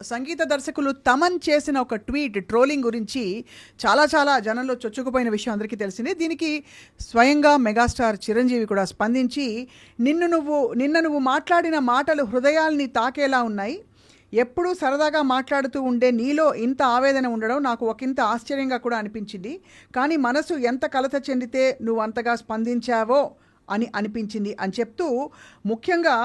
సంగీత దర్శకులు తమన్ చేసిన ఒక ట్వీట్ ట్రోలింగ్ గురించి చాలా చాలా జనంలో చొచ్చుకుపోయిన విషయం అందరికీ తెలిసిందే. దీనికి స్వయంగా మెగాస్టార్ చిరంజీవి కూడా స్పందించి నిన్న నువ్వు మాట్లాడిన మాటలు హృదయాల్ని తాకేలా ఉన్నాయి. ఎప్పుడూ సరదాగా మాట్లాడుతూ ఉండే నీలో ఇంత ఆవేదన ఉండడం నాకు ఒకంత ఆశ్చర్యంగా కూడా అనిపించింది. కానీ మనసు ఎంత కలత చెందితే నువ్వు అంతగా స్పందించావో అని అనిపించింది అని చెప్తూ, ముఖ్యంగా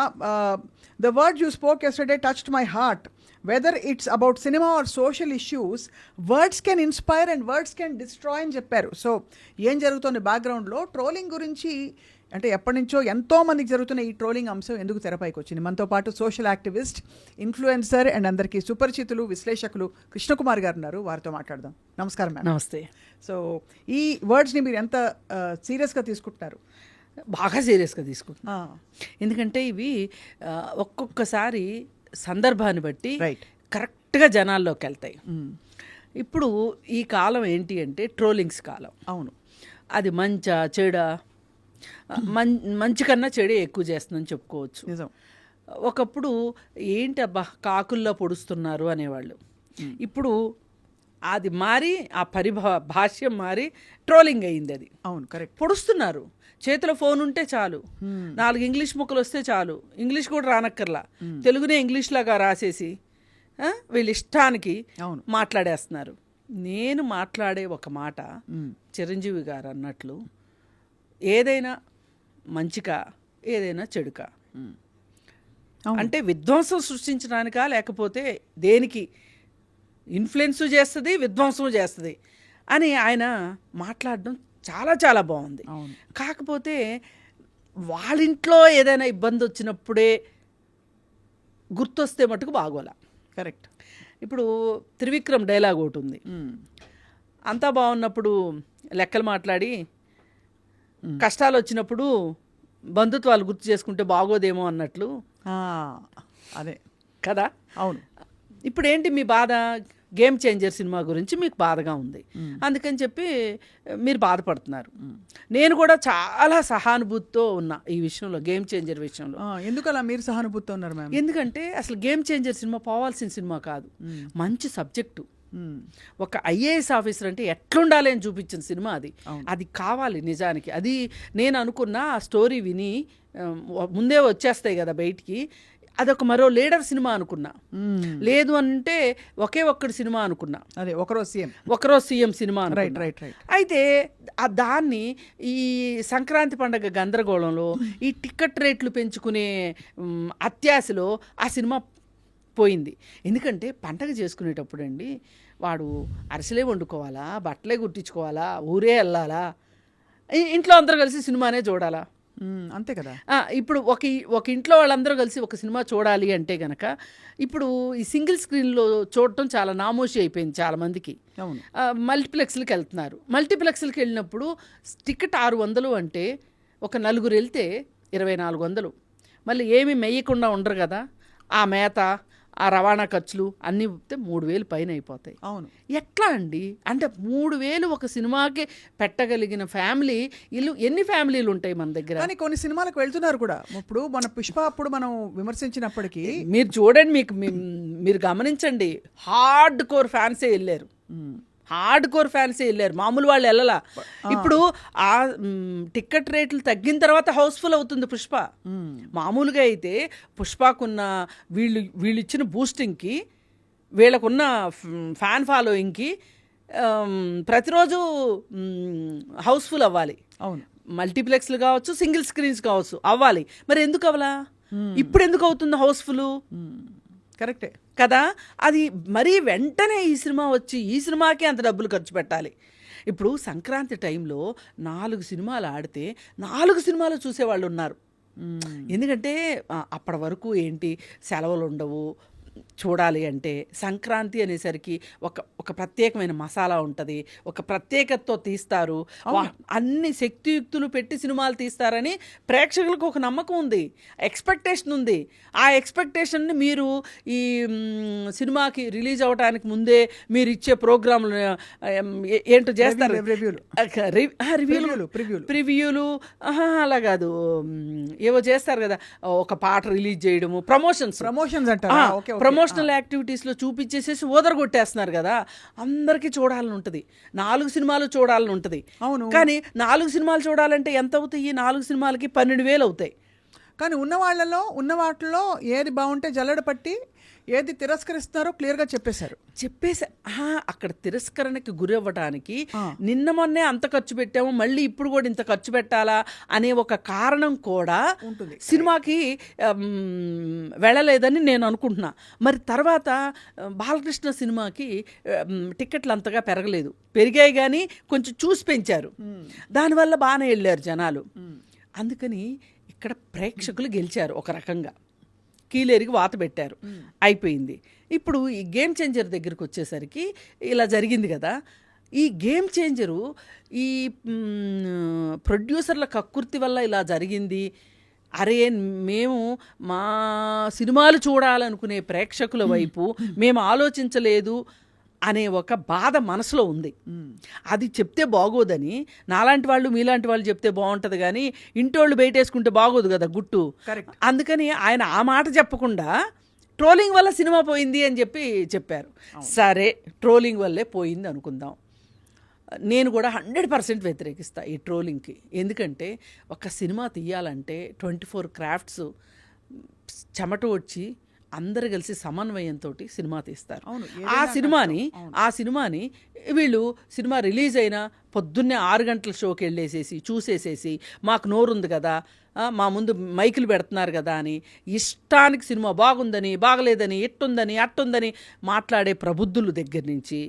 the word you spoke yesterday touched my heart. Whether it's about cinema or social issues, words can inspire and words can destroy అని చెప్పారు. సో ఏం జరుగుతుంది బ్యాక్గ్రౌండ్లో ట్రోలింగ్ గురించి అంటే ఎప్పటి నుంచో ఎంతో మందికి జరుగుతున్న ఈ ట్రోలింగ్ అంశం ఎందుకు తెరపైకి వచ్చింది? మనతో పాటు సోషల్ యాక్టివిస్ట్, ఇన్ఫ్లుయెన్సర్ అండ్ అందరికీ సుపరిచితులు, విశ్లేషకులు కృష్ణకుమార్ గారు ఉన్నారు. వారితో మాట్లాడదాం. నమస్కారం మేడం. నమస్తే. సో ఈ వర్డ్స్ని మీరు ఎంత సీరియస్గా తీసుకుంటున్నారు? బాగా సీరియస్గా తీసుకుంటున్నా. ఎందుకంటే ఇవి ఒక్కొక్కసారి సందర్భాన్ని బట్టి కరెక్ట్గా జనాల్లోకి వెళ్తాయి. ఇప్పుడు ఈ కాలం ఏంటి అంటే ట్రోలింగ్స్ కాలం. అవును, అది మంచా చెడా, మంచి కన్నా చెడే ఎక్కువ చేస్తుందని చెప్పుకోవచ్చు. నిజం. ఒకప్పుడు ఏంటి అబ్బా కాకుల్లో పొడుస్తున్నారు అనేవాళ్ళు. ఇప్పుడు అది మారి ఆ భాష్యం మారి ట్రోలింగ్ అయింది. అది అవును, కరెక్ట్. పొడుస్తున్నారు. చేతిలో ఫోన్ ఉంటే చాలు, 4 ఇంగ్లీష్ ముక్కలు వస్తే చాలు, ఇంగ్లీష్ కూడా రానక్కర్లా, తెలుగునే ఇంగ్లీష్ లాగా రాసేసి వీళ్ళ ఇష్టానికి మాట్లాడేస్తున్నారు. నేను మాట్లాడే ఒక మాట చిరంజీవి గారు అన్నట్లు, ఏదైనా మంచికా ఏదైనా చెడుకా, అంటే విధ్వంసం సృష్టించడానికా లేకపోతే దేనికి ఇన్ఫ్లుయెన్స్ చేస్తుంది, విధ్వంసం చేస్తుంది అని ఆయన మాట్లాడడం చాలా చాలా బాగుంది. కాకపోతే వాళ్ళ ఇంట్లో ఏదైనా ఇబ్బంది వచ్చినప్పుడే గుర్తొస్తే మటుకు బాగోలా. కరెక్ట్. ఇప్పుడు త్రివిక్రమ్ డైలాగ్ ఒకటి ఉంది, అంతా బాగున్నప్పుడు లెక్కలు మాట్లాడి కష్టాలు వచ్చినప్పుడు బంధుత్వాలు గుర్తు చేసుకుంటే బాగోదేమో అన్నట్లు. అదే కదా. అవును. ఇప్పుడు ఏంటి మీ బాధ? గేమ్ చేంజర్ సినిమా గురించి మీకు బాధగా ఉంది, అందుకని చెప్పి మీరు బాధపడుతున్నారు. నేను కూడా చాలా సహానుభూతితో ఉన్నా ఈ విషయంలో, గేమ్ చేంజర్ విషయంలో. ఎందుకు అలా మీరు సహానుభూతితో ఉన్నారు మ్యామ్? ఎందుకంటే అసలు గేమ్ చేంజర్ సినిమా పోవాల్సిన సినిమా కాదు, మంచి సబ్జెక్టు. ఒక ఐఏఎస్ ఆఫీసర్ అంటే ఎట్లుండాలి అని చూపించిన సినిమా అది. అది కావాలి నిజానికి. అది నేను అనుకున్న ఆ స్టోరీ విని ముందే వచ్చేస్తాయి కదా బయటికి, అదొక మరో లీడర్ సినిమా అనుకున్నా. లేదు అంటే ఒకే ఒక్కడి సినిమా అనుకున్నా, అదే ఒకరోజు సీఎం సినిమా. రైట్. అయితే దాన్ని ఈ సంక్రాంతి పండగ గందరగోళంలో ఈ టికెట్ రేట్లు పెంచుకునే అత్యాశలో ఆ సినిమా పోయింది. ఎందుకంటే పండగ చేసుకునేటప్పుడు అండి, వాడు అరిసెలే వండుకోవాలా, బట్టలే కుట్టించుకోవాలా, ఊరే వెళ్ళాలా, ఇంట్లో అందరూ కలిసి సినిమానే చూడాలా, అంతే కదా. ఇప్పుడు ఒక ఇంట్లో వాళ్ళందరూ కలిసి ఒక సినిమా చూడాలి అంటే గనక ఇప్పుడు ఈ సింగిల్ స్క్రీన్లో చూడటం చాలా నామోషి అయిపోయింది చాలా మందికి. మల్టీప్లెక్స్లకి వెళ్తున్నారు. మల్టీప్లెక్స్లకి వెళ్ళినప్పుడు టికెట్ 600 అంటే ఒక 4 వెళ్తే 2400. మళ్ళీ ఏమీ మెయ్యకుండా ఉండరు కదా, ఆ మేత, ఆ రవాణా ఖర్చులు అన్నీ 3000 పైన అయిపోతాయి. అవును. ఎట్లా అండి? అంటే 3000 ఒక సినిమాకి పెట్టగలిగిన ఫ్యామిలీ ఇల్లు ఎన్ని ఫ్యామిలీలు ఉంటాయి మన దగ్గర? కానీ కొన్ని సినిమాలకు వెళ్తున్నారు కూడా. ఇప్పుడు మన పుష్ప అప్పుడు మనం విమర్శించినప్పటికీ మీరు చూడండి, మీరు గమనించండి, హార్డ్ కోర్ ఫ్యాన్సే వెళ్ళారు. మామూలు వాళ్ళు వెళ్ళలా. ఇప్పుడు ఆ టికెట్ రేట్లు తగ్గిన తర్వాత హౌస్ఫుల్ అవుతుంది పుష్ప. మామూలుగా అయితే పుష్పకున్న వీళ్ళు ఇచ్చిన బూస్టింగ్కి, వీళ్ళకున్న ఫ్యాన్ ఫాలోయింగ్కి ప్రతిరోజు హౌస్ఫుల్ అవ్వాలి. అవును. మల్టీప్లెక్స్లు కావచ్చు, సింగిల్ స్క్రీన్స్ కావచ్చు, అవ్వాలి. మరి ఎందుకు అవ్వాలా? ఇప్పుడు ఎందుకు అవుతుంది హౌస్ఫుల్? కరెక్టే కదా. అది మరీ వెంటనే ఈ సినిమా వచ్చి ఈ సినిమాకే అంత డబ్బులు ఖర్చు పెట్టాలి. ఇప్పుడు సంక్రాంతి టైంలో 4 సినిమాలు ఆడితే 4 సినిమాలు చూసేవాళ్ళు ఉన్నారు. ఎందుకంటే అప్పటి వరకు ఏంటి, సెలవులు ఉండవు, చూడాలి అంటే సంక్రాంతి అనేసరికి ఒక ప్రత్యేకమైన మసాలా ఉంటుంది, ఒక ప్రత్యేకతతో తీస్తారు, అన్ని శక్తియుక్తులు పెట్టి సినిమాలు తీస్తారని ప్రేక్షకులకు ఒక నమ్మకం ఉంది, ఎక్స్పెక్టేషన్ ఉంది. ఆ ఎక్స్పెక్టేషన్ని మీరు ఈ సినిమాకి రిలీజ్ అవ్వడానికి ముందే మీరు ఇచ్చే ప్రోగ్రాంలు ఏంటో చేస్తారు, ప్రివ్యూలు అలా కాదు, ఏవో చేస్తారు కదా, ఒక పాట రిలీజ్ చేయడము, ప్రమోషన్స్ అంటారు, ప్రమోషనల్ యాక్టివిటీస్లో చూపించేసేసి ఓదరగొట్టేస్తున్నారు కదా, అందరికీ చూడాలని ఉంటుంది, 4 సినిమాలు చూడాలని ఉంటుంది. అవును. కానీ 4 సినిమాలు చూడాలంటే ఎంత అవుతాయి? 4 సినిమాలకి 12,000 అవుతాయి. కానీ ఉన్న వాటిలో ఏది బాగుంటే జల్లెడ పట్టి ఏది తిరస్కరిస్తున్నారో క్లియర్గా చెప్పేశారు. అక్కడ తిరస్కరణకి గురి అవ్వడానికి నిన్న మొన్నే అంత ఖర్చు పెట్టాము, మళ్ళీ ఇప్పుడు కూడా ఇంత ఖర్చు పెట్టాలా అనే ఒక కారణం కూడా ఉంటుంది సినిమాకి వెళ్ళలేదని నేను అనుకుంటున్నా. మరి తర్వాత బాలకృష్ణ సినిమాకి టికెట్లు అంతగా పెరగలేదు, పెరిగాయి కానీ కొంచెం చూసి పెంచారు, దానివల్ల బాగానే వెళ్ళారు జనాలు. అందుకని ఇక్కడ ప్రేక్షకులు గెలిచారు, ఒక రకంగా కీలేరికి వాత పెట్టారు, అయిపోయింది. ఇప్పుడు ఈ గేమ్ చేంజర్ దగ్గరికి వచ్చేసరికి ఇలా జరిగింది కదా. ఈ గేమ్ చేంజరు ఈ ప్రొడ్యూసర్ల కక్కుర్తి వల్ల ఇలా జరిగింది. అరే మేము మా సినిమాలు చూడాలనుకునే ప్రేక్షకుల వైపు మేము ఆలోచించలేదు అనే ఒక బాధ మనసులో ఉంది. అది చెప్తే బాగోదని నాలాంటి వాళ్ళు మీలాంటి వాళ్ళు చెప్తే బాగుంటుంది, కానీ ఇంటోళ్ళు బయటేసుకుంటే బాగోదు కదా గుట్టు. అందుకని ఆయన ఆ మాట చెప్పకుండా ట్రోలింగ్ వల్ల సినిమా పోయింది అని చెప్పారు. సరే, ట్రోలింగ్ వల్లే పోయింది అనుకుందాం. నేను కూడా 100% వ్యతిరేకిస్తా ఈ ట్రోలింగ్కి. ఎందుకంటే ఒక సినిమా తీయాలంటే 24 క్రాఫ్ట్స్ చెమట వచ్చి అందరు కలిసి సమన్వయంతో సినిమా తీస్తారు. ఆ సినిమాని వీళ్ళు సినిమా రిలీజ్ అయినా పొద్దున్నే 6 గంటల షోకి వెళ్ళేసేసి చూసేసేసి మాకు నోరుంది కదా, మా ముందు మైకులు పెడుతున్నారు కదా అని ఇష్టానికి సినిమా బాగుందని బాగలేదని ఇట్టుందని అట్టుందని మాట్లాడే ప్రబుద్ధుల దగ్గర నుంచి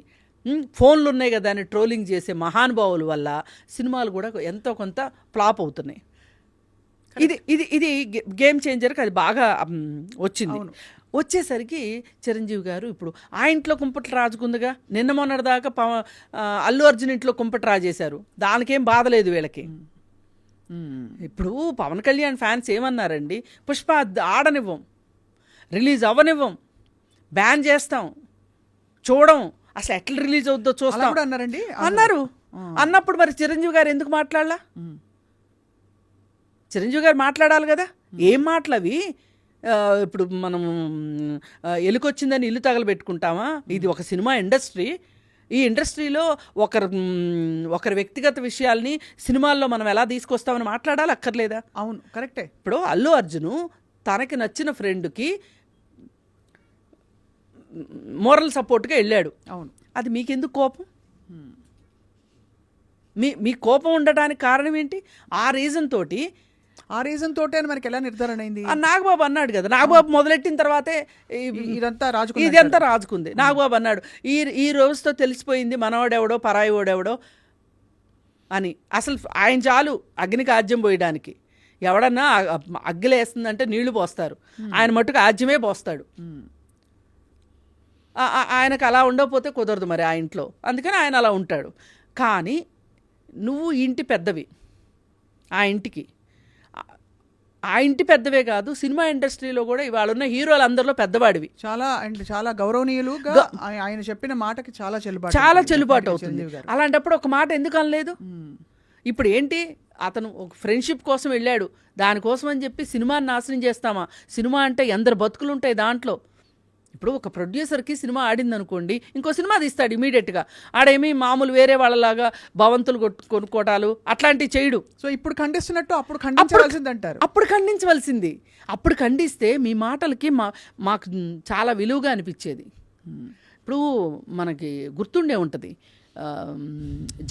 ఫోన్లు ఉన్నాయి కదా అని ట్రోలింగ్ చేసే మహానుభావుల వల్ల సినిమాలు కూడా ఎంతో కొంత ఫ్లాప్ అవుతున్నాయి. ఇది గేమ్ చేంజర్కి అది బాగా వచ్చింది. వచ్చేసరికి చిరంజీవి గారు ఇప్పుడు ఆ ఇంట్లో కుంపటి రాజుకుందిగా, నిన్న మొన్నటిదాకా అల్లు అర్జున్ ఇంట్లో కుంపటి రాజేశారు, దానికేం బాధ లేదు వీళ్ళకి. ఇప్పుడు పవన్ కళ్యాణ్ ఫ్యాన్స్ ఏమన్నారండి, పుష్ప ఆడనివ్వం, రిలీజ్ అవ్వనివ్వం, బ్యాన్ చేస్తాం, చూడం, అసలు ఎట్లా రిలీజ్ అవుద్దో చూస్తాం అన్నారు. అన్నప్పుడు మరి చిరంజీవి గారు ఎందుకు మాట్లాడలా? చిరంజీవి గారు మాట్లాడాలి కదా. ఏం మాటలవి? ఇప్పుడు మనం ఎలుకొచ్చిందని ఇల్లు తగలబెట్టుకుంటామా? ఇది ఒక సినిమా ఇండస్ట్రీ. ఈ ఇండస్ట్రీలో ఒకరి వ్యక్తిగత విషయాల్ని సినిమాల్లో మనం ఎలా తీసుకొస్తామని మాట్లాడాలి, అక్కర్లేదా? అవును, కరెక్టే. ఇప్పుడు అల్లు అర్జును తనకి నచ్చిన ఫ్రెండ్కి మోరల్ సపోర్ట్గా వెళ్ళాడు. అవును, అది మీకెందుకు కోపం? మీ కోపం ఉండడానికి కారణం ఏంటి? ఆ రీజన్ తోటే మనకి ఎలా నిర్ధారణ అయింది? నాగబాబు అన్నాడు కదా, నాగబాబు మొదలెట్టిన తర్వాతే ఇదంతా రాజుకుంది. నాగబాబు అన్నాడు, ఈ రోజుతో తెలిసిపోయింది మనవాడెవడో పరాయి వాడెవడో అని. అసలు ఆయన చాలు అగ్నికి ఆజ్యం పోయడానికి. ఎవడన్నా అగ్గిలేస్తుందంటే నీళ్లు పోస్తారు, ఆయన మట్టుకు ఆజ్యమే పోస్తాడు. ఆయనకు అలా ఉండకపోతే కుదరదు మరి ఆ ఇంట్లో, అందుకని ఆయన అలా ఉంటాడు. కానీ నువ్వు ఇంటి పెద్దవి, ఆ ఇంటి పెద్దవే కాదు, సినిమా ఇండస్ట్రీలో కూడా ఇవాళ ఉన్న హీరోలందరిలో పెద్దవాడివి. చాలా గౌరవనీయులుగా ఆయన చెప్పిన మాటకి చాలా చెల్లుబాటు అవుతుంది. అలాంటప్పుడు ఒక మాట ఎందుకు అనలేదు? ఇప్పుడు ఏంటి, అతను ఒక ఫ్రెండ్షిప్ కోసం వెళ్ళాడు, దానికోసం అని చెప్పి సినిమాని నాశనం చేస్తామా? సినిమా అంటే ఎందరు బతుకులు ఉంటాయి దాంట్లో. ఇప్పుడు ఒక ప్రొడ్యూసర్కి సినిమా ఆడింది అనుకోండి, ఇంకో సినిమా తీస్తాడు ఇమీడియట్గా. ఆడేమి మామూలు వేరే వాళ్ళలాగా భవంతులు కొనుక్కోటాలు అట్లాంటివి చేయడు. సో ఇప్పుడు ఖండిస్తున్నట్టు అప్పుడు ఖండించవలసిందంటారు. అప్పుడు ఖండిస్తే మీ మాటలకి మాకు చాలా విలువగా అనిపించేది. ఇప్పుడు మనకి గుర్తుండే ఉంటుంది,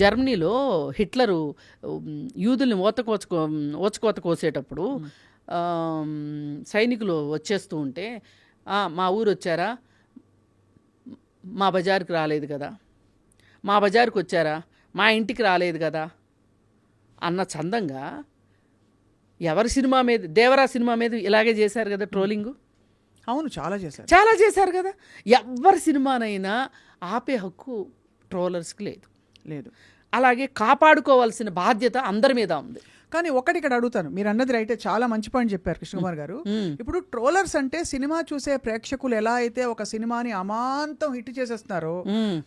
జర్మనీలో హిట్లరు యూదుల్ని ఓచకోత కోసేటప్పుడు సైనికులు వచ్చేస్తూ ఉంటే, మా ఊరు వచ్చారా, మా బజార్కి రాలేదు కదా, మా బజార్కి వచ్చారా, మా ఇంటికి రాలేదు కదా అన్న చందంగా ఎవరి సినిమా మీద, దేవరా సినిమా మీద ఇలాగే చేశారు కదా ట్రోలింగు. అవును, చాలా చేశారు కదా. ఎవరి సినిమానైనా ఆపే హక్కు ట్రోలర్స్కి లేదు. అలాగే కాపాడుకోవాల్సిన బాధ్యత అందరి మీద ఉంది. కానీ ఒకటి ఇక్కడ అడుగుతాను, మీరు అన్నది రైటే, చాలా మంచి పాయింట్ చెప్పారు కృష్ణకుమార్ గారు. ఇప్పుడు ట్రోలర్స్ అంటే సినిమా చూసే ప్రేక్షకులు ఎలా అయితే ఒక సినిమాని అమాంతం హిట్ చేసేస్తున్నారో,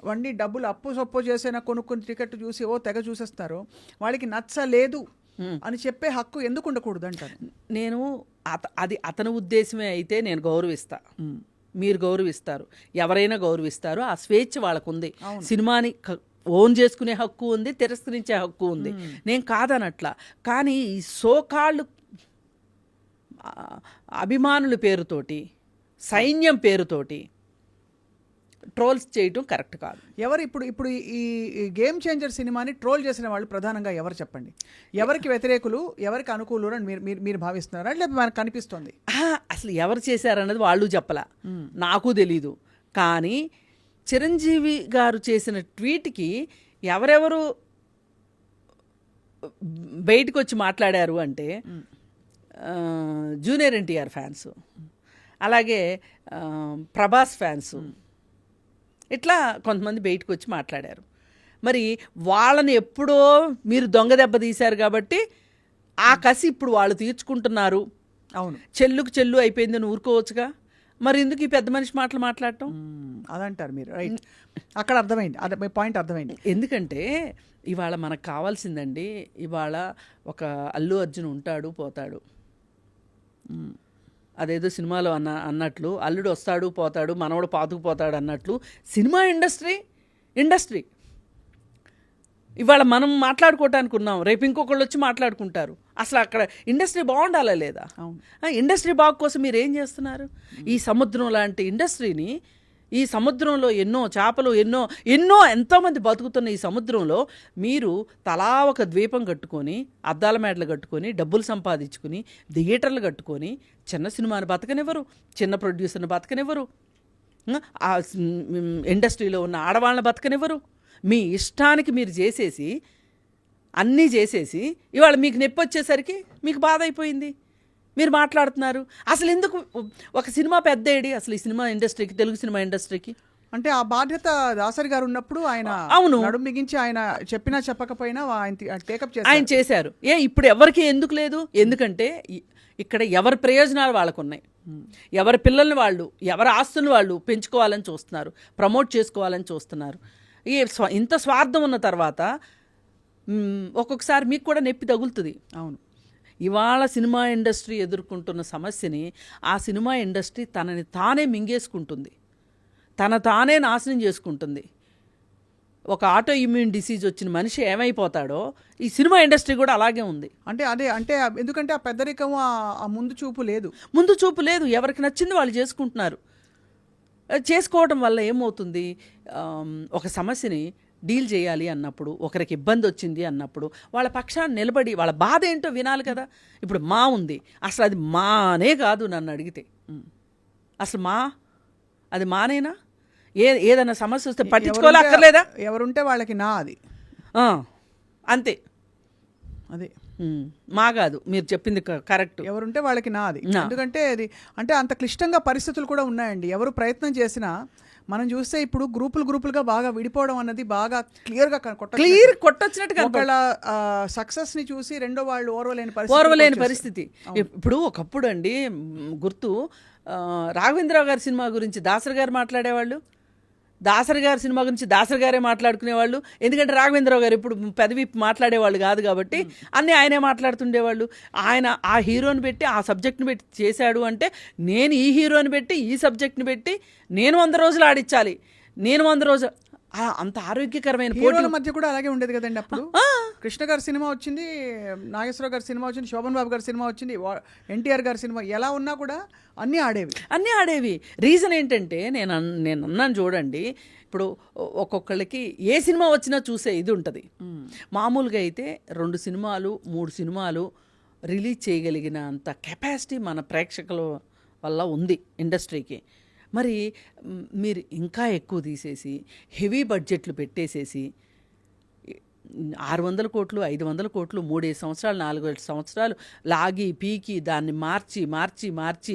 వాడిని డబ్బులు అప్పు సొప్పు చేసైనా కొనుక్కుని టికెట్ చూసి తెగ చూసేస్తున్నారో, వాళ్ళకి నచ్చలేదు అని చెప్పే హక్కు ఎందుకు ఉండకూడదు అంటారు నేను. అది అతని ఉద్దేశమే అయితే నేను గౌరవిస్తా. మీరు గౌరవిస్తారు, ఎవరైనా గౌరవిస్తారు, ఆ స్వేచ్ఛ వాళ్ళకుంది. సినిమాని ఓన్ చేసుకునే హక్కు ఉంది, తిరస్కరించే హక్కు ఉంది, నేను కాదనట్లా. కానీ ఈ సోకాళ్ళు అభిమానుల పేరుతోటి, సైన్యం పేరుతోటి ట్రోల్స్ చేయటం కరెక్ట్ కాదు. ఎవరు ఇప్పుడు ఇప్పుడు ఈ గేమ్ చేంజర్ సినిమాని ట్రోల్ చేసిన వాళ్ళు ప్రధానంగా ఎవరు చెప్పండి? ఎవరికి వ్యతిరేకులు, ఎవరికి అనుకూలు అని మీరు మీరు మీరు భావిస్తున్నారా, లేకపోతే మనకు కనిపిస్తుంది? అసలు ఎవరు చేశారన్నది వాళ్ళు చెప్పలా, నాకు తెలీదు. కానీ చిరంజీవి గారు చేసిన ట్వీట్కి ఎవరెవరు బయటకు వచ్చి మాట్లాడారు అంటే జూనియర్ ఎన్టీఆర్ ఫ్యాన్స్, అలాగే ప్రభాస్ ఫ్యాన్స్, ఇట్లా కొంతమంది బయటకు వచ్చి మాట్లాడారు. మరి వాళ్ళని ఎప్పుడో మీరు దొంగ దెబ్బ తీశారు కాబట్టి ఆ కసి ఇప్పుడు వాళ్ళు తీర్చుకుంటున్నారు. అవును, చెల్లుకు చెల్లు అయిపోయిందని ఊరుకోవచ్చుగా, మరి ఎందుకు ఈ పెద్ద మనిషి మాటలు మాట్లాడటం? అదంటారు మీరు, రైట్. అక్కడ అర్థమైంది, అదే మీ పాయింట్ అర్థమైంది. ఎందుకంటే ఇవాళ మనకు కావాల్సిందండి, ఇవాళ ఒక అల్లు అర్జున్ ఉంటాడు పోతాడు, అదేదో సినిమాలో అన్నట్లు అల్లుడు వస్తాడు పోతాడు, మనవడు పాతుకుపోతాడు అన్నట్లు సినిమా ఇండస్ట్రీ ఇవాళ మనం మాట్లాడుకోవటానికి ఉన్నాం, రేపు ఇంకొకళ్ళు వచ్చి మాట్లాడుకుంటారు. అసలు అక్కడ ఇండస్ట్రీ బాగుండాలా లేదా? ఇండస్ట్రీ బాగు కోసం మీరు ఏం చేస్తున్నారు? ఈ సముద్రం లాంటి ఇండస్ట్రీని, ఈ సముద్రంలో ఎన్నో చేపలు, ఎంతోమంది బతుకుతున్న ఈ సముద్రంలో మీరు తలా ఒక ద్వీపం కట్టుకొని, అద్దాల మేడలు కట్టుకొని, డబ్బులు సంపాదించుకుని, థియేటర్లు కట్టుకొని చిన్న సినిమాని బతకనివ్వరు, చిన్న ప్రొడ్యూసర్ని బతకనివ్వరు, ఆ ఇండస్ట్రీలో ఉన్న ఆడవాళ్ళని బతకనివ్వరు. మీ ఇష్టానికి మీరు అన్నీ చేసేసి ఇవాళ మీకు నొప్పి వచ్చేసరికి మీకు బాధ అయిపోయింది, మీరు మాట్లాడుతున్నారు. అసలు ఎందుకు ఒక సినిమా పెద్దేడి అసలు ఈ సినిమా ఇండస్ట్రీకి, తెలుగు సినిమా ఇండస్ట్రీకి? అంటే ఆ బాధ్యత దాసరి గారు ఉన్నప్పుడు ఆయన నడుము బిగించి ఆయన చెప్పినా చెప్పకపోయినా ఆయన టేకప్ చేశారు, ఆయన చేశారు. ఇప్పుడు ఎవరికి ఎందుకు లేదు? ఎందుకంటే ఇక్కడ ఎవరి ప్రయోజనాలు వాళ్ళకు ఉన్నాయి, ఎవరి పిల్లల్ని వాళ్ళు, ఎవరి ఆస్తులను వాళ్ళు పెంచుకోవాలని చూస్తున్నారు, ప్రమోట్ చేసుకోవాలని చూస్తున్నారు. ఇంత స్వార్థం ఉన్న తర్వాత ఒక్కొక్కసారి మీకు కూడా నొప్పి తగులుతుంది. అవును, ఇవాళ సినిమా ఇండస్ట్రీ ఎదుర్కొంటున్న సమస్యని ఆ సినిమా ఇండస్ట్రీ తనని తానే మింగేసుకుంటుంది, తానే నాశనం చేసుకుంటుంది. ఒక ఆటో ఇమ్యూన్ డిసీజ్ వచ్చిన మనిషి ఏమైపోతాడో ఈ సినిమా ఇండస్ట్రీ కూడా అలాగే ఉంది. అంటే ఎందుకంటే ఆ పెద్దరికం, ఆ ముందు చూపు లేదు, ఎవరికి నచ్చింది వాళ్ళు చేసుకుంటున్నారు. చేసుకోవడం వల్ల ఏమవుతుంది? ఒక సమస్యని డీల్ చేయాలి అన్నప్పుడు, ఒకరికి ఇబ్బంది వచ్చింది అన్నప్పుడు వాళ్ళ పక్షాన్ని నిలబడి వాళ్ళ బాధ ఏంటో వినాలి కదా. ఇప్పుడు మా ఉంది, అసలు అది మానే కాదు నన్ను అడిగితే, అసలు అది మానేనా? ఏదైనా సమస్య వస్తే పట్టించుకోలే, అక్కర్లేదా? ఎవరుంటే వాళ్ళకి నా అది అంతే, అదే మా కాదు, మీరు చెప్పింది కరెక్ట్. ఎవరుంటే వాళ్ళకి నా అది. ఎందుకంటే అది అంటే అంత క్లిష్టంగా పరిస్థితులు కూడా ఉన్నాయండి. ఎవరు ప్రయత్నం చేసినా మనం చూస్తే ఇప్పుడు గ్రూపులుగా బాగా విడిపోవడం అన్నది బాగా క్లియర్ కొట్టొచ్చినట్టుగా ఒకళ్ళ సక్సెస్ ని చూసి రెండో వాళ్ళు ఓర్వలేని పరిస్థితి. ఇప్పుడు ఒకప్పుడు అండి గుర్తు, రాఘవేంద్రరావు గారి సినిమా గురించి దాసరి గారు మాట్లాడేవాళ్ళు, దాసరి గారి సినిమా గురించి దాసరి గారే మాట్లాడుకునేవాళ్ళు. ఎందుకంటే రాఘవేంద్రరావు గారు ఇప్పుడు పెదవి మాట్లాడేవాళ్ళు కాదు కాబట్టి అన్నీ ఆయనే మాట్లాడుతుండేవాళ్ళు. ఆయన ఆ హీరోని పెట్టి, ఆ సబ్జెక్ట్ని పెట్టి చేశాడు అంటే, నేను ఈ హీరోని పెట్టి, ఈ సబ్జెక్ట్ని పెట్టి నేను 100 రోజులు ఆడించాలి, నేను 100 రోజులు, అంత ఆరోగ్యకరమైన పోటీల మధ్య కూడా అలాగే ఉండేది కదండి. అప్పుడు కృష్ణ గారి సినిమా వచ్చింది, నాగేశ్వరరావు గారి సినిమా వచ్చింది, శోభన్ బాబు గారి సినిమా వచ్చింది, ఎన్టీఆర్ గారి సినిమా, ఎలా ఉన్నా కూడా అన్నీ ఆడేవి. రీజన్ ఏంటంటే నేను అన్నాను చూడండి, ఇప్పుడు ఒక్కొక్కళ్ళకి ఏ సినిమా వచ్చినా చూసే ఇది ఉంటుంది. మామూలుగా అయితే 2 సినిమాలు 3 సినిమాలు రిలీజ్ చేయగలిగిన అంత కెపాసిటీ మన ప్రేక్షకుల వల్ల ఉంది ఇండస్ట్రీకి. మరి మీరు ఇంకా ఎక్కువ తీసేసి హెవీ బడ్జెట్లు పెట్టేసేసి 600 కోట్లు 500 కోట్లు 3 సంవత్సరాలు 4 సంవత్సరాలు లాగి పీకి దాన్ని మార్చి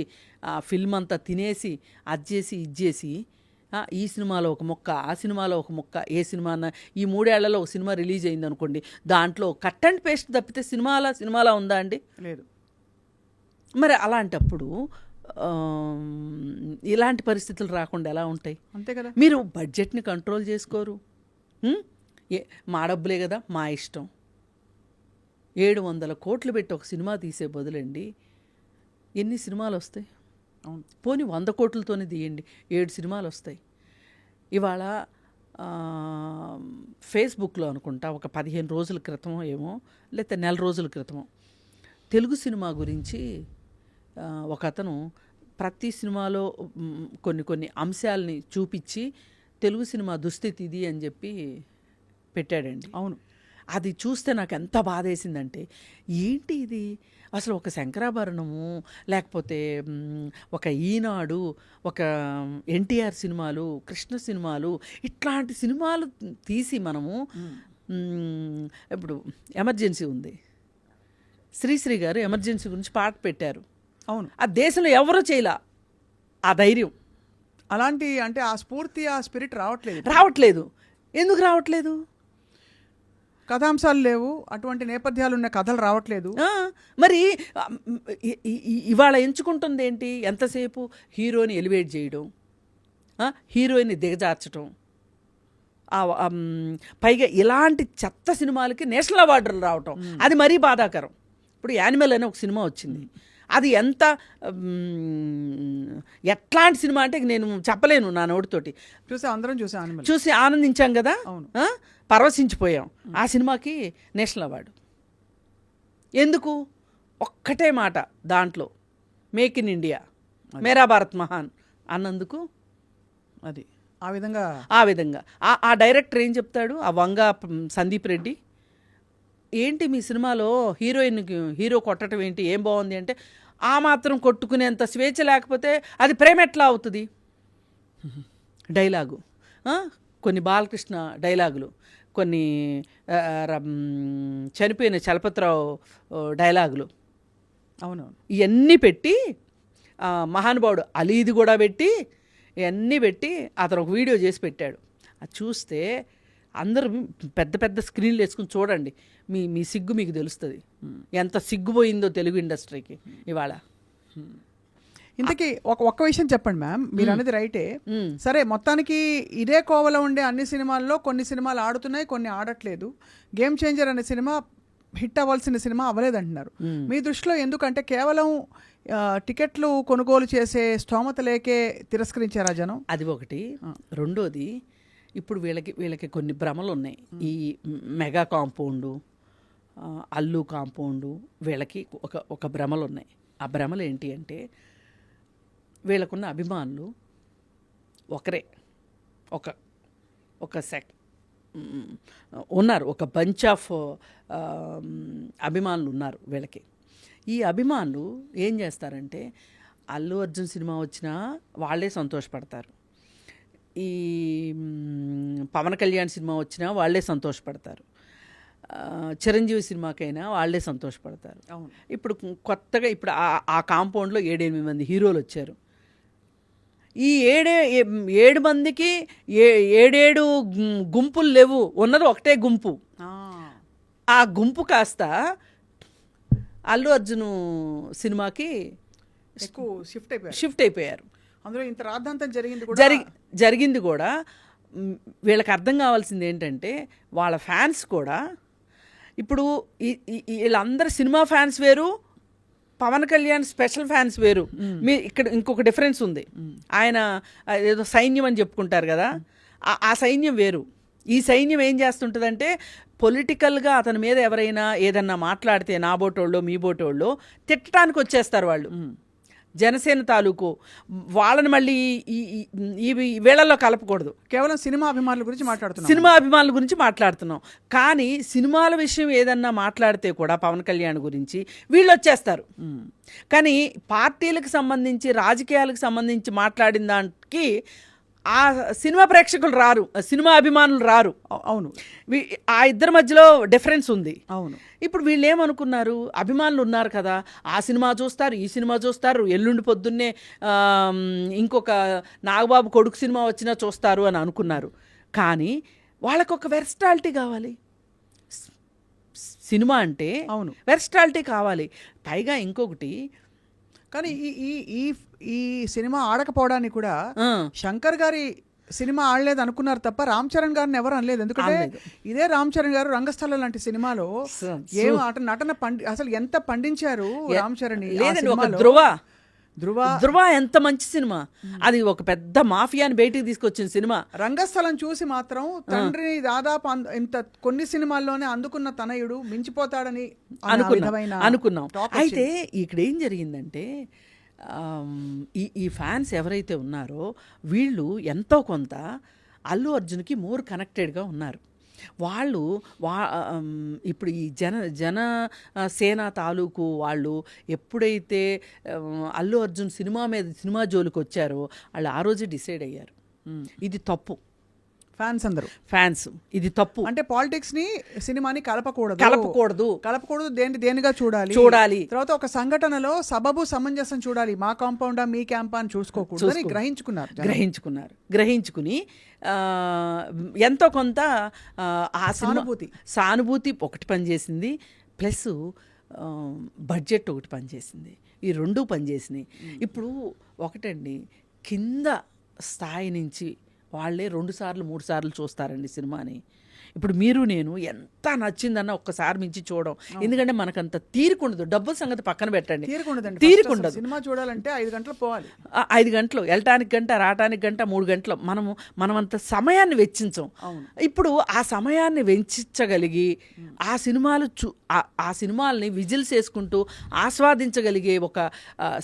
ఆ ఫిల్మ్ అంతా తినేసి అది చేసి ఇది చేసి ఈ సినిమాలో ఒక ముక్క, ఆ సినిమాలో ఒక ముక్క, ఏ సినిమా అన్న ఈ 3 ఏళ్లలో ఒక సినిమా రిలీజ్ అయింది అనుకోండి, దాంట్లో కట్ అండ్ పేస్ట్ తప్పితే సినిమాలా ఉందా అండి? లేదు. మరి అలాంటప్పుడు ఇలాంటి పరిస్థితులు రాకుండా ఎలా ఉంటాయి? అంతే కదా. మీరు బడ్జెట్ని కంట్రోల్ చేసుకోరు. మా డబ్బులే కదా, మా ఇష్టం. 700 కోట్లు పెట్టి ఒక సినిమా తీసే బదులండి ఎన్ని సినిమాలు వస్తాయి? అవును. పోనీ 100 కోట్లతోనే తీయండి, 7 సినిమాలు వస్తాయి. ఇవాళ ఫేస్బుక్లో అనుకుంటా ఒక 15 రోజుల క్రితమో ఏమో, లేకపోతే నెల రోజుల క్రితమో తెలుగు సినిమా గురించి ఒక అతను ప్రతి సినిమాలో కొన్ని అంశాలని చూపించి తెలుగు సినిమా దుస్థితి ఇది అని చెప్పి పెట్టాడండి. అవును. అది చూస్తే నాకు ఎంత బాధేసిందంటే, ఏంటి ఇది అసలు ఒక శంకరాభరణము, లేకపోతే ఒక ఈనాడు, ఒక ఎన్టీఆర్ సినిమాలు, కృష్ణ సినిమాలు, ఇట్లాంటి సినిమాలు తీసి మనము ఇప్పుడు ఎమర్జెన్సీ ఉంది, శ్రీశ్రీ గారు ఎమర్జెన్సీ గురించి పాట పెట్టారు. అవును. ఆ దేశంలో ఎవరూ చేయలా ఆ ధైర్యం. అలాంటి అంటే ఆ స్ఫూర్తి, ఆ స్పిరిట్ రావట్లేదు. ఎందుకు రావట్లేదు? కథాంశాలు లేవు, అటువంటి నేపథ్యాలు ఉన్న కథలు రావట్లేదు. మరి ఇవాళ ఎంచుకుంటుంది ఏంటి? ఎంతసేపు హీరోని ఎలివేట్ చేయడం, హీరోయిన్ని దిగజార్చడం, పైగా ఇలాంటి చెత్త సినిమాలకి నేషనల్ అవార్డులు రావటం, అది మరీ బాధాకరం. ఇప్పుడు యానిమల్ అనే ఒక సినిమా వచ్చింది, అది ఎట్లాంటి సినిమా అంటే నేను చెప్పలేను నా నోటితోటి. అందరం చూసి ఆనందించాం కదా, పరవశించిపోయాం. ఆ సినిమాకి నేషనల్ అవార్డు ఎందుకు? ఒక్కటే మాట దాంట్లో, మేక్ ఇన్ ఇండియా, మేరా భారత్ మహాన్ అన్నందుకు. అది ఆ విధంగా ఆ డైరెక్టర్ ఏం చెప్తాడు, ఆ వంగ సందీప్ రెడ్డి, ఏంటి మీ సినిమాలో హీరో కొట్టడం ఏంటి, ఏం బాగుంది అంటే, ఆ మాత్రం కొట్టుకునేంత స్వేచ్ఛ లేకపోతే అది ప్రేమ ఎట్లా అవుతుంది? డైలాగు, కొన్ని బాలకృష్ణ డైలాగులు, కొన్ని చనిపోయిన చలపతిరావు డైలాగులు, అవునవును, ఇవన్నీ పెట్టి మహానుభావుడు అలీది కూడా పెట్టి, ఇవన్నీ పెట్టి అతను ఒక వీడియో చేసి పెట్టాడు. అది చూస్తే అందరూ పెద్ద పెద్ద స్క్రీన్లు వేసుకుని చూడండి, మీ సిగ్గు మీకు తెలుస్తుంది, ఎంత సిగ్గుపోయిందో తెలుగు ఇండస్ట్రీకి ఇవాళ. ఇంతకీ ఒక్క విషయం చెప్పండి మ్యామ్, మీరు అనేది రైటే. సరే, మొత్తానికి ఇదే కోవలో ఉండే అన్ని సినిమాల్లో కొన్ని సినిమాలు ఆడుతున్నాయి, కొన్ని ఆడట్లేదు. గేమ్ చేంజర్ అనే సినిమా హిట్ అవ్వాల్సిన సినిమా అవ్వలేదంటున్నారు. మీ దృష్టిలో ఎందుకంటే కేవలం టికెట్లు కొనుగోలు చేసే స్తోమత లేకే తిరస్కరించారా జనం? అది ఒకటి. రెండోది, ఇప్పుడు వీళ్ళకి కొన్ని భ్రమలు ఉన్నాయి. ఈ మెగా కాంపౌండు, అల్లు కాంపౌండు, వీళ్ళకి ఒక భ్రమలు ఉన్నాయి. ఆ భ్రమలు ఏంటి అంటే, వీళ్ళకున్న అభిమానులు ఒకరే, ఒక ఉన్నారు, ఒక బంచ్ ఆఫ్ అభిమానులు ఉన్నారు వీళ్ళకి. ఈ అభిమానులు ఏం చేస్తారంటే, అల్లు అర్జున్ సినిమా వచ్చినా వాళ్ళే సంతోషపడతారు, ఈ పవన్ కళ్యాణ్ సినిమా వచ్చినా వాళ్ళే సంతోషపడతారు, చిరంజీవి సినిమాకైనా వాళ్ళే సంతోషపడతారు. ఇప్పుడు కొత్తగా ఆ కాంపౌండ్లో 7-8 మంది హీరోలు వచ్చారు. ఈ 7 మందికి 7 గుంపులు లేవు, ఉన్నది ఒకటే గుంపు. ఆ గుంపు కాస్త అల్లు అర్జున్ సినిమాకి ఎక్కువ షిఫ్ట్ అయిపోయారు. అందులో ఇంత రాద్ధాంతం జరిగింది కూడా. వీళ్ళకి అర్థం కావాల్సింది ఏంటంటే, వాళ్ళ ఫ్యాన్స్ కూడా ఇప్పుడు వీళ్ళందరూ సినిమా ఫ్యాన్స్ వేరు, పవన్ కళ్యాణ్ స్పెషల్ ఫ్యాన్స్ వేరు. మీ ఇక్కడ ఇంకొక డిఫరెన్స్ ఉంది. ఆయన ఏదో సైన్యం అని చెప్పుకుంటారు కదా, ఆ సైన్యం వేరు. ఈ సైన్యం ఏం చేస్తుంటుందంటే, పొలిటికల్గా అతని మీద ఎవరైనా ఏదన్నా మాట్లాడితే, నా బోటోళ్ళు మీ బోటోళ్ళు తిట్టడానికి వచ్చేస్తారు వాళ్ళు. జనసేన తాలూకు వాళ్ళని మళ్ళీ ఈ వేళల్లో కలపకూడదు. కేవలం సినిమా అభిమానుల గురించి మాట్లాడుతున్నాం. కానీ సినిమాల విషయం ఏదన్నా మాట్లాడితే కూడా పవన్ కళ్యాణ్ గురించి వీళ్ళు వచ్చేస్తారు. కానీ పార్టీలకు సంబంధించి, రాజకీయాలకు సంబంధించి మాట్లాడిన దానికి ఆ సినిమా ప్రేక్షకులు రారు, సినిమా అభిమానులు రారు. అవును, ఆ ఇద్దరి మధ్యలో డిఫరెన్స్ ఉంది. అవును. ఇప్పుడు వీళ్ళు ఏమనుకున్నారు, అభిమానులు ఉన్నారు కదా, ఆ సినిమా చూస్తారు, ఈ సినిమా చూస్తారు, ఎల్లుండి పొద్దున్నే ఇంకొక నాగబాబు కొడుకు సినిమా వచ్చినా చూస్తారు అని అనుకున్నారు. కానీ వాళ్ళకు ఒక వెర్సటాలిటీ కావాలి. సినిమా అంటే అవును, వెర్సటాలిటీ కావాలి. పైగా ఇంకొకటి, కానీ ఈ సినిమా ఆడకపోవడానికి కూడా శంకర్ గారి సినిమా ఆడలేదు అనుకున్నారు తప్ప రామ్ చరణ్ గారిని ఎవరు అనలేదు. ఎందుకంటే ఇదే రామ్ చరణ్ గారు రంగస్థలం లాంటి సినిమాలో నటన అసలు ఎంత పండించారు రామ్ చరణ్. ధృవ ఎంత మంచి సినిమా, అది ఒక పెద్ద మాఫియాని బయటికి తీసుకొచ్చిన సినిమా. రంగస్థలం చూసి మాత్రం తండ్రిని దాదాపు ఇంత కొన్ని సినిమాల్లోనే అందుకున్న తనయుడు మించిపోతాడని అనుకున్నాం. అయితే ఇక్కడ ఏం జరిగిందంటే ఈ ఫ్యాన్స్ ఎవరైతే ఉన్నారో వీళ్ళు ఎంతో కొంత అల్లు అర్జున్కి మోర్ కనెక్టెడ్గా ఉన్నారు. వాళ్ళు ఇప్పుడు ఈ జనసేన తాలూకు వాళ్ళు ఎప్పుడైతే అల్లు అర్జున్ సినిమా జోలికి వచ్చారో వాళ్ళు ఆ రోజే డిసైడ్ అయ్యారు ఇది తప్పు. ఫ్యాన్స్ ఇది తప్పు అంటే పాలిటిక్స్ ని సినిమాని కలపకూడదు దేనిగా చూడాలి. తర్వాత ఒక సంఘటనలో సబబు సమంజసం చూడాలి, మా కాంపౌండా మీ క్యాంపా అని చూసుకోకూడదు గ్రహించుకుని ఎంతో కొంత ఆ సానుభూతి ఒకటి పనిచేసింది, ప్లస్ బడ్జెట్ ఒకటి పనిచేసింది. ఈ రెండు పనిచేసినాయి. ఇప్పుడు ఒకటండి, కింద స్థాయి నుంచి వాళ్ళే 2 సార్లు 3 సార్లు చూస్తారండి సినిమాని. ఇప్పుడు మీరు నేను ఎంత నచ్చిందన్న ఒక్కసారి మించి చూడడం, ఎందుకంటే మనకంత తీరుకుండదు. డబ్బుల సంగతి పక్కన పెట్టండి, తీరుకుండదు. సినిమా చూడాలంటే 5 గంటలు పోవాలి, 5 గంటలు వెళ్ళటానికి గంట, రావటానికి గంట, 3 గంటలు మనం అంత సమయాన్ని వెచ్చించం. ఇప్పుడు ఆ సమయాన్ని వెచ్చించగలిగి ఆ సినిమాల్ని విజిల్స్ వేసుకుంటూ ఆస్వాదించగలిగే ఒక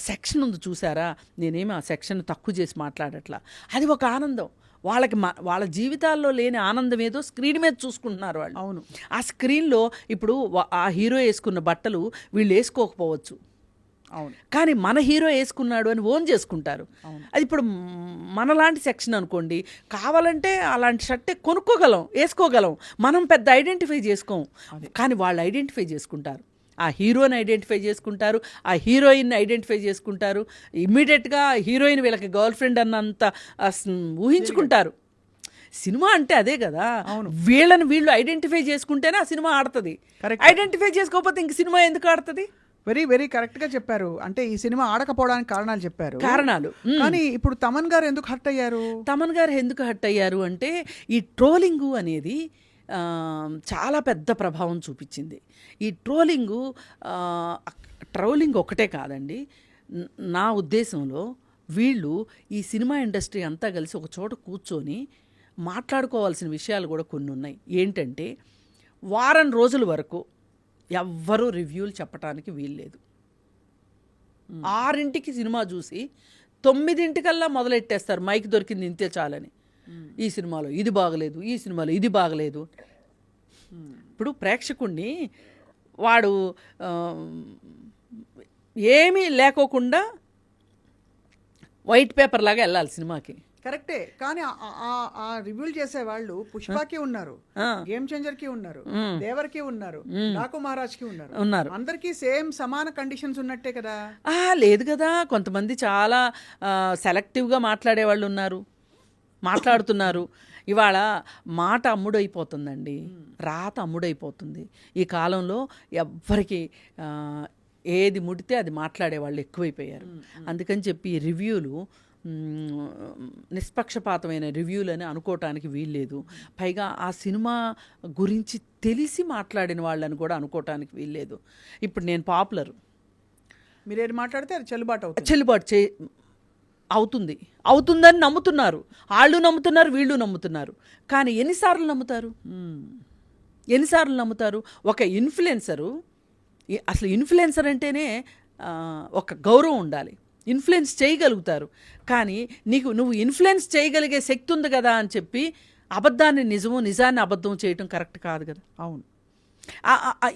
సెక్షన్ ఉంది చూసారా. నేనేమి ఆ సెక్షన్ తక్కువ చేసి మాట్లాడట్లా, అది ఒక ఆనందం. వాళ్ళ జీవితాల్లో లేని ఆనందం ఏదో స్క్రీన్ మీద చూసుకుంటున్నారు వాళ్ళు. అవును, ఆ స్క్రీన్లో ఇప్పుడు ఆ హీరో వేసుకున్న బట్టలు వీళ్ళు వేసుకోకపోవచ్చు, అవును, కానీ మన హీరో వేసుకున్నాడు అని ఓన్ చేసుకుంటారు. అది ఇప్పుడు మనలాంటి సెక్షన్ అనుకోండి, కావాలంటే అలాంటి షర్టే కొనుక్కోగలం, వేసుకోగలం, మనం పెద్ద ఐడెంటిఫై చేసుకోం, కానీ వాళ్ళు ఐడెంటిఫై చేసుకుంటారు. ఆ హీరోని ఐడెంటిఫై చేసుకుంటారు, ఆ హీరోయిన్ని ఐడెంటిఫై చేసుకుంటారు. ఇమ్మీడియట్గా హీరోయిన్ వీళ్ళకి గర్ల్ ఫ్రెండ్ అన్నంత ఊహించుకుంటారు. సినిమా అంటే అదే కదా, వీళ్ళు ఐడెంటిఫై చేసుకుంటేనే ఆ సినిమా ఆడుతుంది. ఐడెంటిఫై చేసుకోకపోతే ఇంక సినిమా ఎందుకు ఆడుతుంది? వెరీ వెరీ కరెక్ట్గా చెప్పారు. అంటే ఈ సినిమా ఆడకపోవడానికి కారణాలు చెప్పారు. కానీ ఇప్పుడు తమన్ గారు ఎందుకు హర్ట్ అయ్యారు అంటే ఈ ట్రోలింగు అనేది చాలా పెద్ద ప్రభావం చూపించింది. ఈ ట్రోలింగ్ ఒకటే కాదండి, నా ఉద్దేశంలో వీళ్ళు ఈ సినిమా ఇండస్ట్రీ అంతా కలిసి ఒక చోట కూర్చొని మాట్లాడుకోవాల్సిన విషయాలు కూడా కొన్ని ఉన్నాయి. ఏంటంటే వారం రోజుల వరకు ఎవ్వరూ రివ్యూలు చెప్పడానికి వీల్లేదు. 6ంటికి సినిమా చూసి 9ంటికల్లా మొదలెట్టేస్తారు, మైక్ దొరికింది ఇంతే చాలని. ఈ సినిమాలో ఇది బాగలేదు, ఈ సినిమాలో ఇది బాగలేదు. ఇప్పుడు ప్రేక్షకుణ్ణి వాడు ఏమీ లేకోకుండా వైట్ పేపర్ లాగా వెళ్ళాలి సినిమాకి. కరెక్టే, కానీ ఆ రివ్యూలు చేసే వాళ్ళు పుష్పకి ఉన్నారు, గేమ్ చేంజర్ కి ఉన్నారు, దేవర్కి ఉన్నారు, డాకు మహారాజ్ కి ఉన్నారు. అందరికీ సమాన కండిషన్స్ ఉన్నట్టే కదా? లేదు కదా, కొంతమంది చాలా సెలెక్టివ్గా మాట్లాడే వాళ్ళు ఉన్నారు, మాట్లాడుతున్నారు. ఇవాళ మాట అమ్ముడైపోతుందండి, రాత అమ్ముడైపోతుంది. ఈ కాలంలో ఎవ్వరికి ఏది ముడితే అది మాట్లాడే వాళ్ళు ఎక్కువైపోయారు. అందుకని చెప్పి రివ్యూలు నిష్పక్షపాతమైన రివ్యూలు అని అనుకోవటానికి వీల్లేదు. పైగా ఆ సినిమా గురించి తెలిసి మాట్లాడిన వాళ్ళని కూడా అనుకోవటానికి వీల్లేదు. ఇప్పుడు నేను పాపులర్, మీరేది మాట్లాడితే అది చెల్లుబాటు అవుతుందని నమ్ముతున్నారు, వాళ్ళు నమ్ముతున్నారు, వీళ్ళు నమ్ముతున్నారు. కానీ ఎన్నిసార్లు నమ్ముతారు? ఒక ఇన్ఫ్లుయెన్సరు, అసలు ఇన్ఫ్లుయెన్సర్ అంటేనే ఒక గౌరవం ఉండాలి, ఇన్ఫ్లుయెన్స్ చేయగలుగుతారు. కానీ నువ్వు ఇన్ఫ్లుయెన్స్ చేయగలిగే శక్తి ఉంది కదా అని చెప్పి అబద్ధాన్ని నిజాన్ని అబద్ధం చేయటం కరెక్ట్ కాదు కదా. అవును,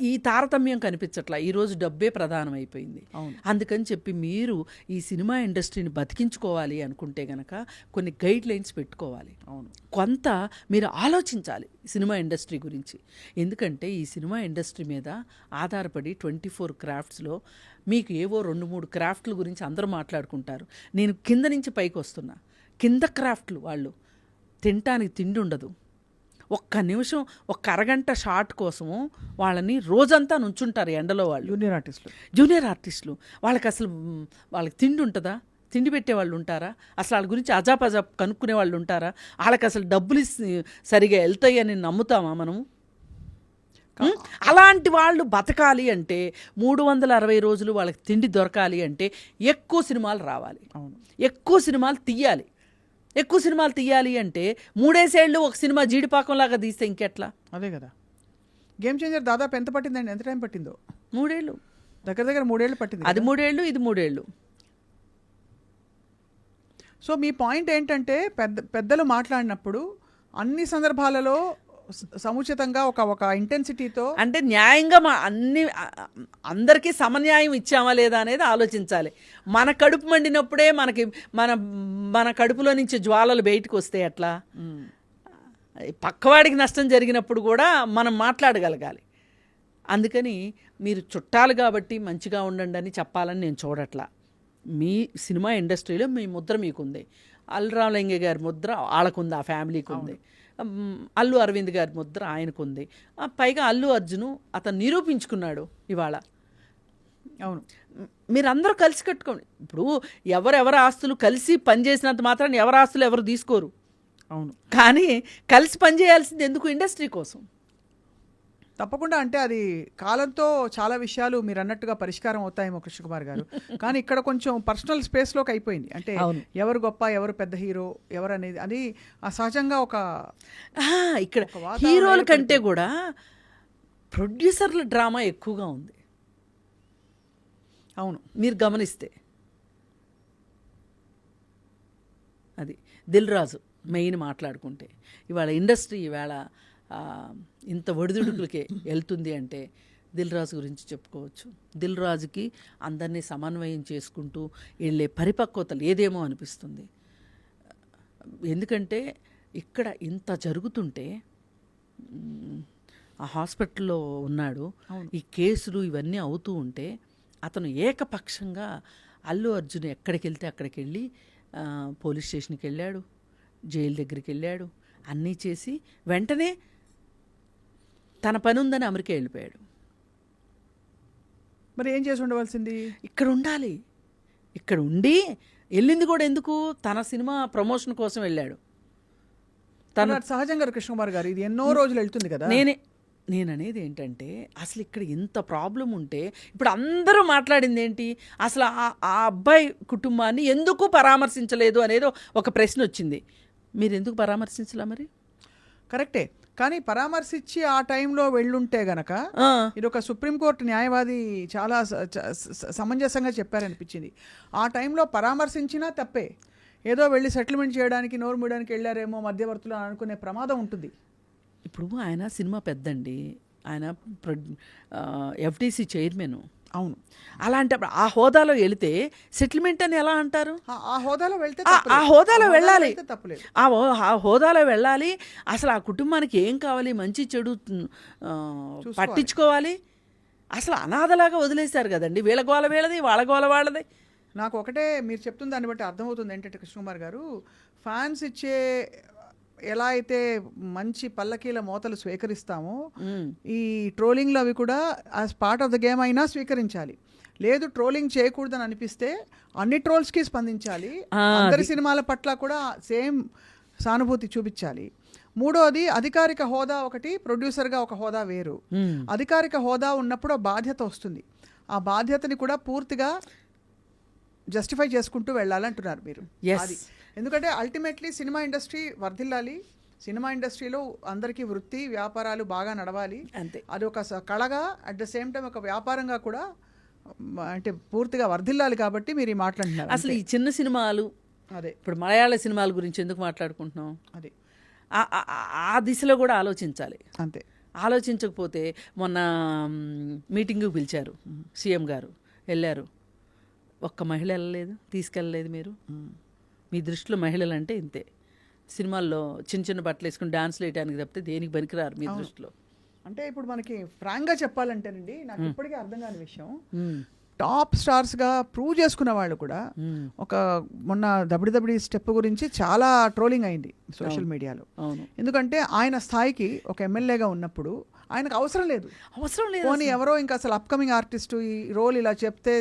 ఈ తారతమ్యం కనిపించట్లా. ఈరోజు డబ్బే ప్రధానం అయిపోయింది. అందుకని చెప్పి మీరు ఈ సినిమా ఇండస్ట్రీని బతికించుకోవాలి అనుకుంటే గనక కొన్ని గైడ్ లైన్స్ పెట్టుకోవాలి. కొంత మీరు ఆలోచించాలి సినిమా ఇండస్ట్రీ గురించి. ఎందుకంటే ఈ సినిమా ఇండస్ట్రీ మీద ఆధారపడి 24 క్రాఫ్ట్స్లో మీకు ఏవో 2-3 క్రాఫ్ట్ల గురించి అందరూ మాట్లాడుకుంటారు. నేను కింద నుంచి పైకి వస్తున్నా, కింద క్రాఫ్ట్లు వాళ్ళు తినటానికి తిండి ఉండదు. ఒక్క నిమిషం, ఒక్క అరగంట షాట్ కోసము వాళ్ళని రోజంతా నుంచుంటారు ఎండలో వాళ్ళు. జూనియర్ ఆర్టిస్టులు వాళ్ళకి తిండి ఉంటుందా? తిండి పెట్టే వాళ్ళు ఉంటారా? అసలు వాళ్ళ గురించి అజాపజాప్ కనుక్కునే వాళ్ళు ఉంటారా? వాళ్ళకి అసలు డబ్బులు సరిగా వెళ్తాయి అని నమ్ముతామా మనము? అలాంటి వాళ్ళు బతకాలి అంటే 360 రోజులు వాళ్ళకి తిండి దొరకాలి అంటే ఎక్కువ సినిమాలు రావాలి, అవును. ఎక్కువ సినిమాలు తీయాలి. ఎక్కువ సినిమాలు తీయాలి అంటే 3 ఏళ్ళు ఒక సినిమా జీడిపాకంలాగా తీస్తే ఇంకెట్లా? అదే కదా. గేమ్ చేంజర్ దాదాపు ఎంత పట్టిందండి? ఎంత టైం పట్టిందో? 3 ఏళ్ళు, దగ్గర దగ్గర 3 ఏళ్ళు పట్టింది. అది 3 ఏళ్ళు, ఇది 3 ఏళ్ళు. సో మీ పాయింట్ ఏంటంటే పెద్దలు మాట్లాడినప్పుడు అన్ని సందర్భాలలో సముచితంగా ఒక ఇంటెన్సిటీతో, అంటే న్యాయంగా అందరికీ సమన్యాయం ఇచ్చామా లేదా అనేది ఆలోచించాలి. మన కడుపు మండినప్పుడే మన కడుపులో నుంచి జ్వాలలు బయటకు వస్తే ఎట్లా? పక్కవాడికి నష్టం జరిగినప్పుడు కూడా మనం మాట్లాడగలగాలి. అందుకని మీరు చుట్టాలు కాబట్టి మంచిగా ఉండండి అని చెప్పాలని నేను చూడట్లా. మీ సినిమా ఇండస్ట్రీలో మీ ముద్ర మీకుంది, అల్లు రామలింగ గారి ముద్ర వాళ్ళకుంది, ఆ ఫ్యామిలీకి ఉంది, అల్లు అరవింద్ గారి ముద్ర ఆయనకుంది, పైగా అల్లు అర్జును అతను నిరూపించుకున్నాడు ఇవాళ. అవును, మీరందరూ కలిసి కట్టుకోండి. ఇప్పుడు ఎవరెవరి ఆస్తులు కలిసి పనిచేసినంత మాత్రాన్ని ఎవరి ఆస్తులు ఎవరు తీసుకోరు. అవును, కానీ కలిసి పనిచేయాల్సింది ఎందుకు? ఇండస్ట్రీ కోసం. తప్పకుండా. అంటే అది కాలంతో చాలా విషయాలు మీరు అన్నట్టుగా పరిష్కారం అవుతాయేమో కృష్ణకుమార్ గారు. కానీ ఇక్కడ కొంచెం పర్సనల్ స్పేస్లోకి అయిపోయింది. అంటే ఎవరు గొప్ప, ఎవరు పెద్ద హీరో, ఎవరు అనేది అది సహజంగా ఇక్కడ హీరోల కంటే కూడా ప్రొడ్యూసర్ల డ్రామా ఎక్కువగా ఉంది. అవును, మీరు గమనిస్తే అది దిల్ రాజు మెయిన్ మాట్లాడుకుంటే ఇవాళ ఇండస్ట్రీ ఇవాళ ఇంత ఒడిదుడుకులకే వెళ్తుంది అంటే దిల్ రాజు గురించి చెప్పుకోవచ్చు. దిల్ రాజుకి అందరినీ సమన్వయం చేసుకుంటూ వెళ్ళే పరిపక్వత లేదేమో అనిపిస్తుంది. ఎందుకంటే ఇక్కడ ఇంత జరుగుతుంటే ఆ హాస్పిటల్లో ఉన్నాడు, ఈ కేసులు ఇవన్నీ అవుతూ ఉంటే అతను ఏకపక్షంగా అల్లు అర్జున్ ఎక్కడికి వెళ్తే అక్కడికి వెళ్ళి పోలీస్ స్టేషన్కి వెళ్ళాడు, జైలు దగ్గరికి వెళ్ళాడు, అన్నీ చేసి వెంటనే తన పని ఉందని అమెరికా వెళ్ళిపోయాడు. మరి ఏం చేసి ఉండవలసింది? ఇక్కడ ఉండాలి. ఇక్కడ ఉండి వెళ్ళింది కూడా ఎందుకు? తన సినిమా ప్రమోషన్ కోసం వెళ్ళాడు. తన సహజంగా కృష్ణకుమార్ గారు ఇది ఎన్నో రోజులు వెళ్తుంది కదా. నేననేది ఏంటంటే అసలు ఇక్కడ ఇంత ప్రాబ్లం ఉంటే ఇప్పుడు అందరూ మాట్లాడింది ఏంటి? అసలు ఆ అబ్బాయి కుటుంబాన్ని ఎందుకు పరామర్శించలేదు అనేది ఒక ప్రశ్న వచ్చింది. మీరు ఎందుకు పరామర్శించలే? మరి కరెక్టే, కానీ పరామర్శించి ఆ టైంలో వెళ్ళుంటే గనక ఇది ఒక సుప్రీంకోర్టు న్యాయవాది చాలా సమంజసంగా చెప్పారనిపించింది. ఆ టైంలో పరామర్శించినా తప్పే, ఏదో వెళ్ళి సెటిల్మెంట్ చేయడానికి నోరు మూయడానికి వెళ్ళారేమో మధ్యవర్తులు అనుకునే ప్రమాదం ఉంటుంది. ఇప్పుడు ఆయన సినిమా పెద్దండి, ఆయన ఎఫ్టీసీ చైర్మన్. అవును, అలాంటప్పుడు ఆ హోదాలో వెళితే సెటిల్మెంట్ అని ఎలా అంటారు? ఆ హోదాలో వెళ్తే ఆ హోదాలో వెళ్ళాలి, తప్పలేదు. ఆ హోదాలో వెళ్ళాలి. అసలు ఆ కుటుంబానికి ఏం కావాలి, మంచి చెడు పట్టించుకోవాలి. అసలు అనాథలాగా వదిలేశారు కదండి. వీళ్ళ గోల వీళ్ళది, వాళ్ళ గోల వాళ్ళది. నాకు ఒకటే మీరు చెప్తున్న దాన్ని బట్టి అర్థమవుతుంది ఏంటంటే కృష్ణకుమార్ గారు, ఫ్యాన్స్ ఇచ్చే ఎలా అయితే మంచి పల్లకీల మోతలు స్వీకరిస్తామో ఈ ట్రోలింగ్లు అవి కూడా as part of the game అయినా స్వీకరించాలి. లేదు ట్రోలింగ్ చేయకూడదని అనిపిస్తే అన్ని ట్రోల్స్కి స్పందించాలి. అందరి సినిమాల పట్ల కూడా సేమ్ సానుభూతి చూపించాలి. మూడోది అధికారిక హోదా ఒకటి, ప్రొడ్యూసర్గా ఒక హోదా వేరు. అధికారిక హోదా ఉన్నప్పుడు బాధ్యత వస్తుంది. ఆ బాధ్యతని కూడా పూర్తిగా జస్టిఫై చేసుకుంటూ వెళ్ళాలంటున్నారు మీరు. అది ఎందుకంటే అల్టిమేట్లీ సినిమా ఇండస్ట్రీ వర్ధిల్లాలి, సినిమా ఇండస్ట్రీలో అందరికీ వృత్తి వ్యాపారాలు బాగా నడవాలి. అంతే, అది ఒక కళగా అట్ ద సేమ్ టైం ఒక వ్యాపారంగా కూడా అంటే పూర్తిగా వర్ధిల్లాలి. కాబట్టి మీరు ఈ మాట్లాడుతున్నారు. అసలు ఈ చిన్న సినిమాలు, అదే ఇప్పుడు మలయాళ సినిమాల గురించి ఎందుకు మాట్లాడుకుంటున్నాం? అదే ఆ దిశలో కూడా ఆలోచించాలి. అంతే, ఆలోచించకపోతే మొన్న మీటింగ్కి పిలిచారు సీఎం గారు, వెళ్ళారు, ఒక్క మహిళ వెళ్ళలేదు, తీసుకెళ్ళలేదు. మీ దృష్టిలో మహిళలు అంటే ఇంతే, సినిమాల్లో చిన్న చిన్న బట్టలు వేసుకుని డాన్స్లు వేయడానికి తప్పితే దేనికి పనికిరారు మీ దృష్టిలో. అంటే ఇప్పుడు మనకి ఫ్రాంక్గా చెప్పాలంటేనండి, నాకు ఇప్పటికీ అర్థం కాని విషయం, టాప్ స్టార్స్గా ప్రూవ్ చేసుకున్న వాళ్ళు కూడా ఒక మొన్న దబిడి స్టెప్ గురించి చాలా ట్రోలింగ్ అయింది సోషల్ మీడియాలో. ఎందుకంటే ఆయన స్థాయికి ఒక ఎమ్మెల్యేగా ఉన్నప్పుడు ఆయనకు అవసరం లేదు. పోనీ ఎవరో ఇంకా అసలు అప్కమింగ్ ఆర్టిస్టు ఈ రోల్ ఇలా చెప్తే